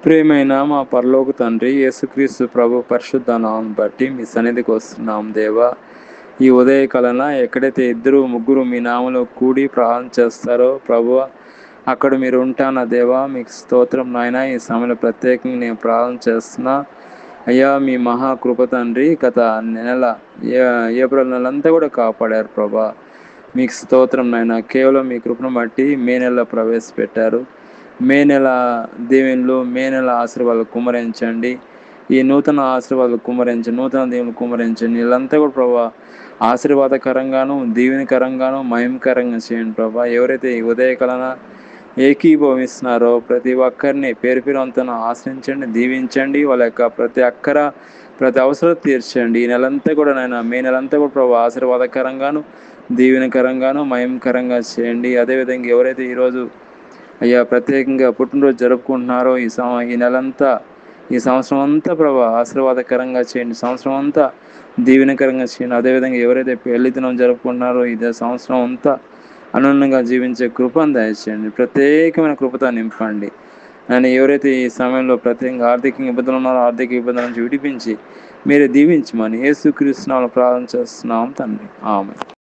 ప్రియమైన మా పరలోక తండ్రి, యేసుక్రీస్తు ప్రభు పరిశుద్ధ నామం బట్టి మీ సన్నిధికి వస్తున్నాం దేవా. ఈ ఉదయకాలన ఎక్కడైతే ఇద్దరు ముగ్గురు మీ నామలో కూడి ప్రార్థన చేస్తారో ప్రభువ, అక్కడ మీరు ఉంటానా దేవా. మీకు స్తోత్రం నాయన. ఈ సమయంలో ప్రత్యేకంగా నేను ప్రార్థన చేస్తున్నా అయ్యా. మీ మహాకృప తండ్రి, గత నెల ఏప్రిల్ నెలంతా కూడా కాపాడారు ప్రభా. మీకు స్తోత్రం నాయన. కేవలం మీ కృపను బట్టి మే నెల ప్రవేశపెట్టారు. మే నెల దీవెనలు, మే నెల ఆశీర్వాదాలు కుమ్మరించండి. ఈ నూతన ఆశీర్వాదాలు కుమ్మరించండి, నూతన దీవెనలు కుమ్మరించండి. వీళ్ళంతా కూడా ప్రభా ఆశీర్వాదకరంగాను, దీవెనకరంగాను, మహిమకరంగా చేయండి ప్రభా. ఎవరైతే ఈ ఉదయకాలన ఏకీభవిస్తున్నారో ప్రతి ఒక్కరిని పేరు పేరు అంతా ఆశ్రయించండి, దీవించండి. వాళ్ళ యొక్క ప్రతి అక్కర, ప్రతి అవసరం తీర్చండి. ఈ నెలంతా కూడా నాయన, మే నెలంతా కూడా ప్రభు ఆశీర్వాదకరంగాను, దీవెనకరంగాను, మహిమకరంగా చేయండి. అదేవిధంగా ఎవరైతే ఈరోజు అయ్యా ప్రత్యేకంగా పుట్టినరోజు జరుపుకుంటున్నారో ఈ నెలంతా, ఈ సంవత్సరం అంతా ప్రభా ఆశీర్వాదకరంగా చేయండి. సంవత్సరం అంతా దీవెనకరంగా చేయండి. అదేవిధంగా ఎవరైతే పెళ్లి దినం జరుపుకుంటున్నారో ఇదే సంవత్సరం అంతా అనన్యంగా జీవించే కృపను దయచేయండి. ప్రత్యేకమైన కృపతో నింపండి. ఆయన ఎవరైతే ఈ సమయంలో ప్రత్యేకంగా ఆర్థిక ఇబ్బందులు ఉన్నారో ఆర్థిక ఇబ్బందుల నుంచి విడిపించి మీరే దీవించమని యేసుక్రీస్తు నామములో ప్రార్థన చేస్తున్నాం తండ్రి. ఆమేన్.